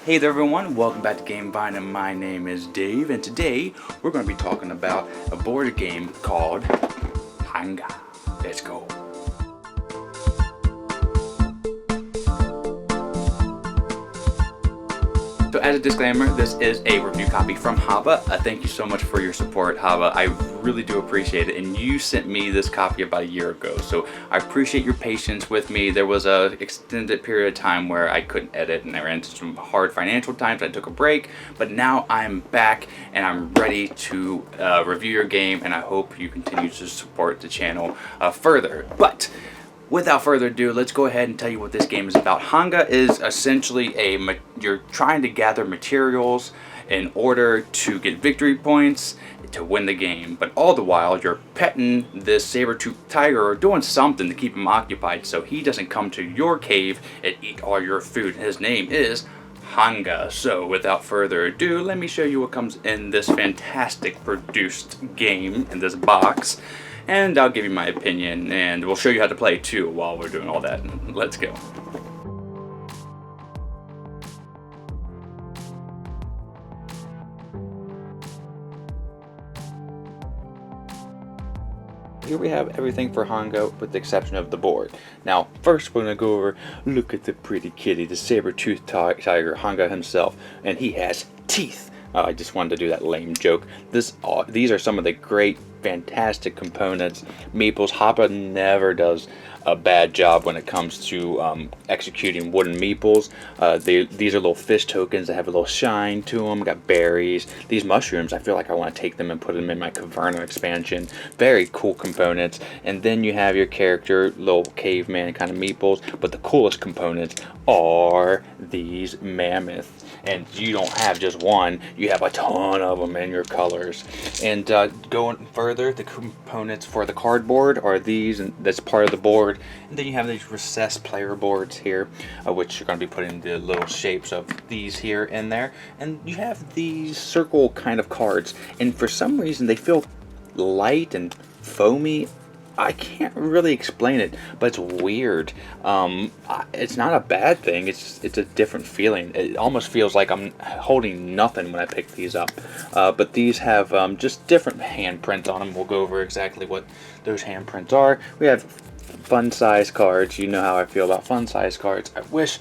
Hey there everyone, welcome back to Gamevine, and my name is Dave, and today we're going to be talking about a board game called Honga. Let's go. So as a disclaimer, this is a review copy from Haba. Thank you so much for your support, Haba. I really do appreciate it, and you sent me this copy about a year ago, so I appreciate your patience with me. There was an extended period of time where I couldn't edit, and I ran into some hard financial times. I took a break, but now I'm back, and I'm ready to review your game, and I hope you continue to support the channel further. But without further ado, let's go ahead and tell you what this game is about. Honga is essentially you're trying to gather materials in order to get victory points to win the game, but all the while you're petting this saber-tooth tiger or doing something to keep him occupied so he doesn't come to your cave and eat all your food. His name is Honga. So without further ado, let me show you what comes in this fantastic produced game in this box, and I'll give you my opinion, and we'll show you how to play too while we're doing all that. Let's go. Here we have everything for Honga with the exception of the board. Now, first we're going to go over, look at the pretty kitty, the saber-tooth tiger, Honga himself, and he has teeth. I just wanted to do that lame joke. These are some of the great, fantastic components. Meeples, Haba never does a bad job when it comes to executing wooden meeples. These are little fish tokens that have a little shine to them. Got berries. These mushrooms, I feel like I want to take them and put them in my Caverna expansion. Very cool components. And then you have your character, little caveman kind of meeples. But the coolest components are these mammoths. And you don't have just one, you have a ton of them in your colors. And going further, the components for the cardboard are these, and that's part of the board. And then you have these recessed player boards here, which you're going to be putting the little shapes of these here in there. And you have these circle kind of cards, and for some reason they feel light and foamy. I can't really explain it, but it's weird. It's not a bad thing. It's a different feeling. It almost feels like I'm holding nothing when I pick these up. But these have just different handprints on them. We'll go over exactly what those handprints are. We have fun size cards. You know how I feel about fun size cards. I wish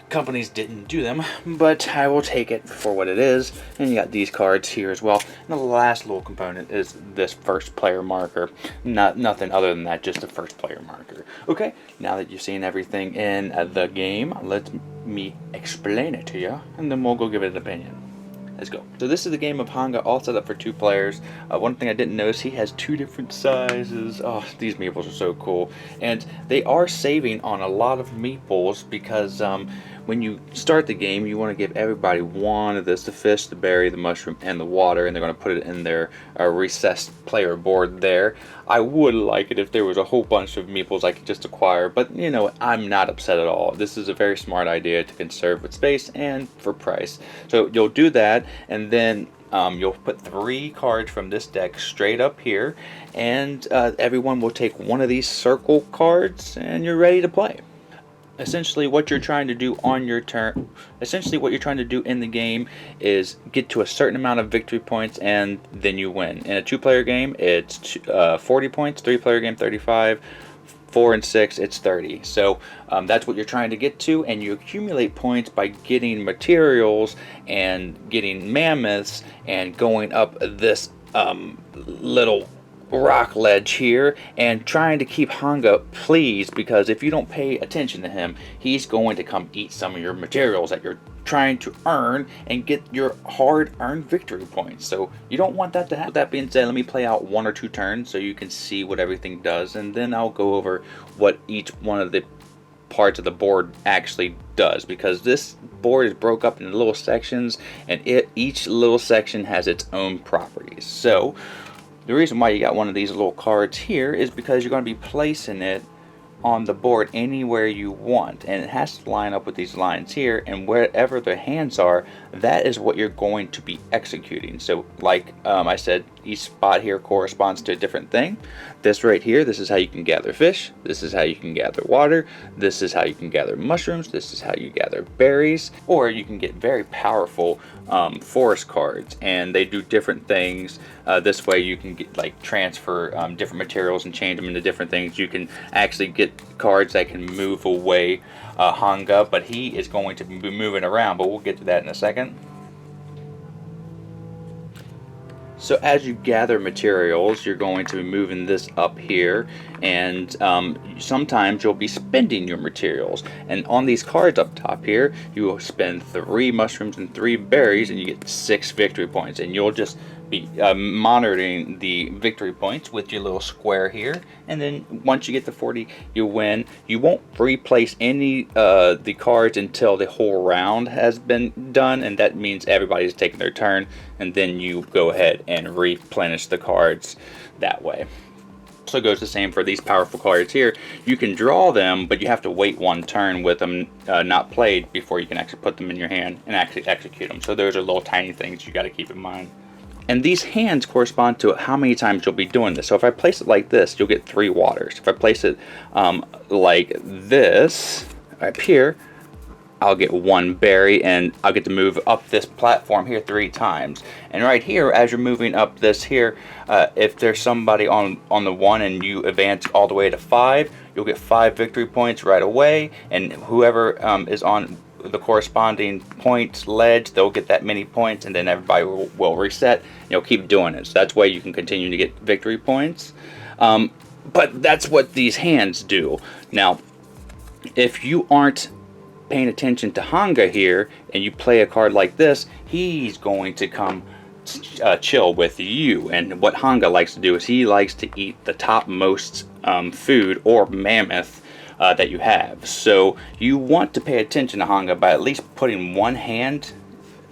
companies didn't do them, but I will take it for what it is. And you got these cards here as well. And the last little component is this first player marker. Nothing other than that, just the first player marker. Okay, now that you've seen everything in the game, let me explain it to you, and then we'll go give it an opinion. Let's go. So this is the game of Honga, all set up for 2 players. One thing I didn't notice, he has 2 different sizes. Oh, these meeples are so cool. And they are saving on a lot of meeples because when you start the game, you want to give everybody one of this, the fish, the berry, the mushroom, and the water, and they're going to put it in their recessed player board there. I would like it if there was a whole bunch of meeples I could just acquire, but you know, I'm not upset at all. This is a very smart idea to conserve with space and for price. So you'll do that, and then you'll put 3 cards from this deck straight up here, and everyone will take one of these circle cards, and you're ready to play. Essentially what you're trying to do on your turn, essentially what you're trying to do in the game is get to a certain amount of victory points and then you win. In a 2-player game, it's 40 points, 3-player game 35, 4 and 6 it's 30. So that's what you're trying to get to, and you accumulate points by getting materials and getting mammoths and going up this little rock ledge here and trying to keep Honga pleased, because if you don't pay attention to him, he's going to come eat some of your materials that you're trying to earn and get your hard-earned victory points. So you don't want that to happen. With that being said, let me play out 1 or 2 turns so you can see what everything does, and then I'll go over what each one of the parts of the board actually does, because this board is broke up into little sections, and each little section has its own properties. So the reason why you got one of these little cards here is because you're going to be placing it on the board anywhere you want, and it has to line up with these lines here, and wherever the hands are, that is what you're going to be executing. So like I said, each spot here corresponds to a different thing. This right here, this is how you can gather fish, this is how you can gather water, this is how you can gather mushrooms, this is how you gather berries, or you can get very powerful forest cards, and they do different things. This way you can get, like, transfer different materials and change them into different things. You can actually get cards that can move away Honga, but he is going to be moving around, but we'll get to that in a second. So as you gather materials, you're going to be moving this up here, and sometimes you'll be spending your materials. And on these cards up top here, you will spend 3 mushrooms and 3 berries, and you get 6 victory points. And you'll just be monitoring the victory points with your little square here, and then once you get to 40, you win. You won't replace any the cards until the whole round has been done, and that means everybody's taking their turn, and then you go ahead and replenish the cards that way. Also goes the same for these powerful cards here. You can draw them, but you have to wait 1 turn with them not played before you can actually put them in your hand and actually execute them. So those are little tiny things you got to keep in mind. And these hands correspond to how many times you'll be doing this. So if I place it like this, you'll get 3 waters. If I place it like this, up here, I'll get 1 berry, and I'll get to move up this platform here 3 times. And right here, as you're moving up this here, if there's somebody on the 1 and you advance all the way to 5, you'll get 5 victory points right away. And whoever is on the corresponding points ledge, they'll get that many points, and then everybody will reset. You'll keep doing it. So that's why you can continue to get victory points. But that's what these hands do. Now, if you aren't paying attention to Honga here, and you play a card like this, he's going to come chill with you. And what Honga likes to do is he likes to eat the topmost food or mammoth that you have. So you want to pay attention to Honga by at least putting 1 hand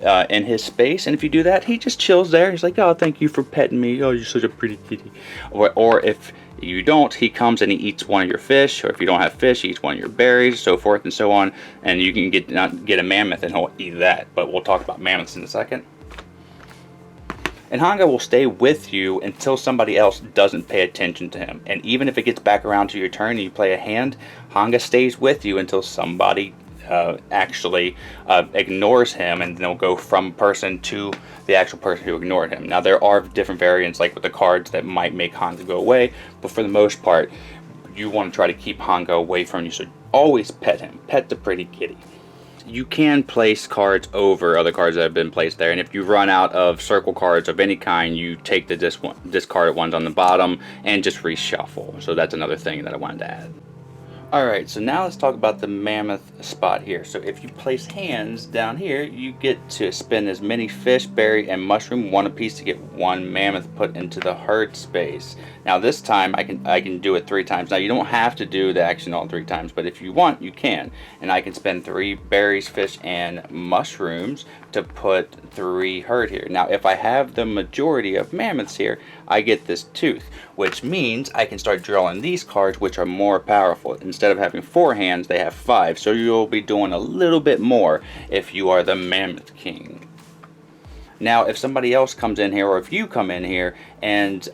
in his space, and if you do that, he just chills there. He's like, oh, thank you for petting me, oh, you're such a pretty kitty. Or if you don't, he comes and he eats 1 of your fish, or if you don't have fish, he eats 1 of your berries, so forth and so on. And you can get a mammoth and he'll eat that, but we'll talk about mammoths in a second. And Honga will stay with you until somebody else doesn't pay attention to him. And even if it gets back around to your turn and you play a hand, Honga stays with you until somebody actually ignores him, and they'll go from person to the actual person who ignored him. Now, there are different variants, like with the cards, that might make Honga go away, but for the most part, you want to try to keep Honga away from you, so always pet him. Pet the pretty kitty. You can place cards over other cards that have been placed there, and if you run out of circle cards of any kind, you take the discarded ones on the bottom and just reshuffle. So that's another thing that I wanted to add. Alright, so now let's talk about the mammoth spot here. So if you place hands down here, you get to spend as many fish, berry, and mushroom, 1 apiece, to get 1 mammoth put into the herd space. Now this time I can do it 3 times. Now you don't have to do the action all 3 times, but if you want, you can. And I can spend 3 berries, fish, and mushrooms to put 3 herd here. Now if I have the majority of mammoths here, I get this tooth, which means I can start drawing these cards, which are more powerful. Instead of having 4 hands, they have 5, so you'll be doing a little bit more if you are the mammoth king. Now if somebody else comes in here, or if you come in here and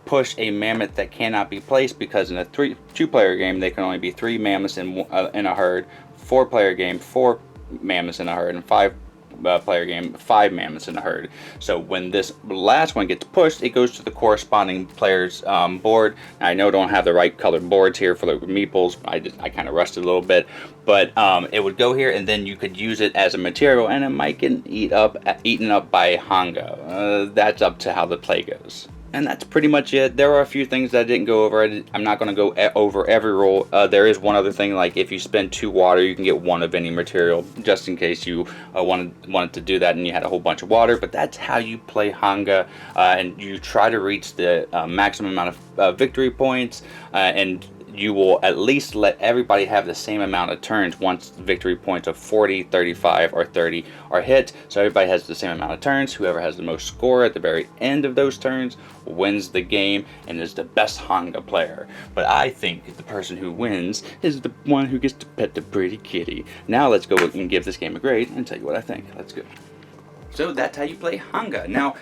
push a mammoth that cannot be placed, because in a 2-player game there can only be 3 mammoths in a herd, 4-player game 4 mammoths in a herd, and 5-player game 5 mammoths in a herd. So when this last one gets pushed, it goes to the corresponding player's board. Now, I know I don't have the right colored boards here for the meeples. I kind of rusted a little bit, but it would go here, and then you could use it as a material, and it might get eaten up by Honga. That's up to how the play goes. And that's pretty much it. There are a few things that I didn't go over. I'm not going to go over every rule. There is one other thing, like if you spend 2 water, you can get 1 of any material, just in case you wanted to do that and you had a whole bunch of water. But that's how you play Honga, and you try to reach the maximum amount of victory points, and you will at least let everybody have the same amount of turns once victory points of 40, 35, or 30 are hit. So everybody has the same amount of turns. Whoever has the most score at the very end of those turns wins the game and is the best Honga player. But I think the person who wins is the one who gets to pet the pretty kitty. Now let's go and give this game a grade and tell you what I think. Let's go. So that's how you play Honga. Now,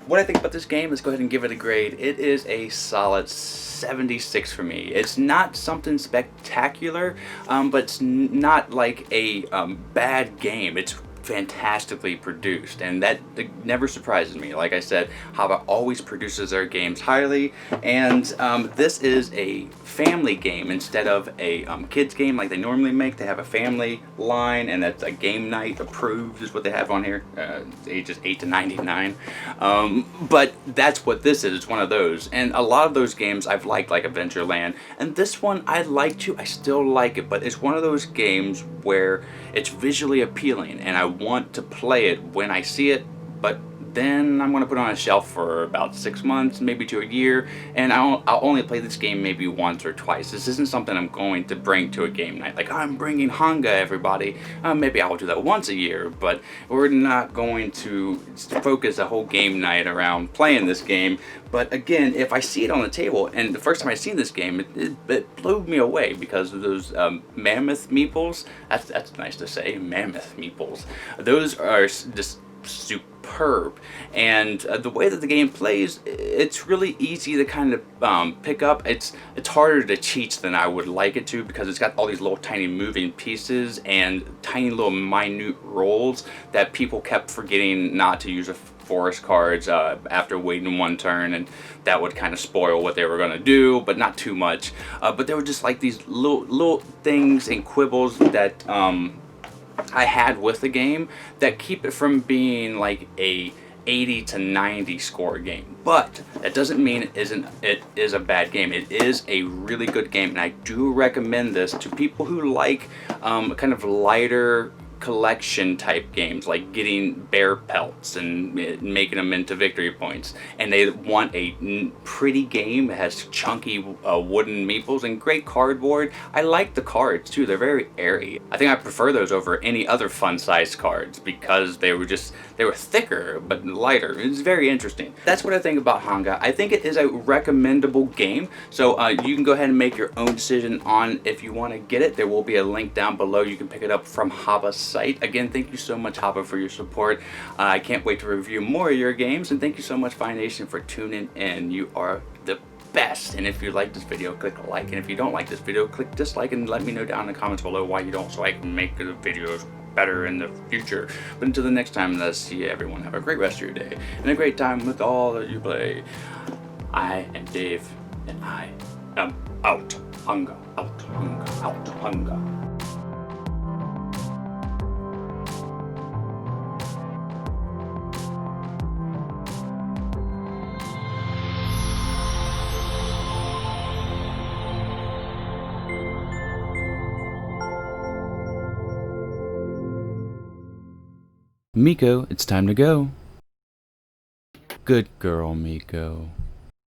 what I think about this game, let's go ahead and give it a grade. It is a solid 76 for me. It's not something spectacular, but it's not like a bad game. It's fantastically produced, and that never surprises me. Like I said, Haba always produces their games highly, and this is a family game instead of a kids game like they normally make. They have a family line, and that's a game night approved is what they have on here, ages 8 to 99. But that's what this is. It's one of those, and a lot of those games I've liked, like Adventureland, and this one I like too. I still like it, but it's one of those games where it's visually appealing and I want to play it when I see it, but then I'm going to put it on a shelf for about 6 months, maybe to a year, and I'll only play this game maybe once or twice. This isn't something I'm going to bring to a game night. Like, I'm bringing Honga, everybody. Maybe I'll do that once a year, but we're not going to focus a whole game night around playing this game. But again, if I see it on the table, and the first time I seen this game, it blew me away because of those mammoth meeples. That's nice to say, mammoth meeples. Those are just superb, and the way that the game plays, it's really easy to kind of pick up. It's harder to teach than I would like it to, because it's got all these little tiny moving pieces and tiny little minute rolls that people kept forgetting not to use forest cards after waiting one turn, and that would kind of spoil what they were going to do, but not too much. But there were just like these little things and quibbles that I had with the game that keep it from being like a 80 to 90 score game. But that doesn't mean it is a bad game. It is a really good game, and I do recommend this to people who like kind of lighter collection type games, like getting bear pelts and making them into victory points, and they want a pretty game that has chunky wooden meeples and great cardboard. I like the cards too. They're very airy. I think I prefer those over any other fun size cards because they were thicker but lighter. It's very interesting. That's what I think about Honga. I think it is a recommendable game, so you can go ahead and make your own decision on if you want to get it. There will be a link down below. You can pick it up from Haba's site. Again, thank you so much, Haba, for your support. I can't wait to review more of your games, and thank you so much, Fine Nation, for tuning in. You are the best. And if you like this video, click like, and if you don't like this video, click dislike, and let me know down in the comments below why you don't, so I can make the videos better in the future. But until the next time, let's see everyone have a great rest of your day and a great time with all that you play. I am Dave, and I am out. Honga, out, Honga, out, Honga. Miko, it's time to go. Good girl, Miko.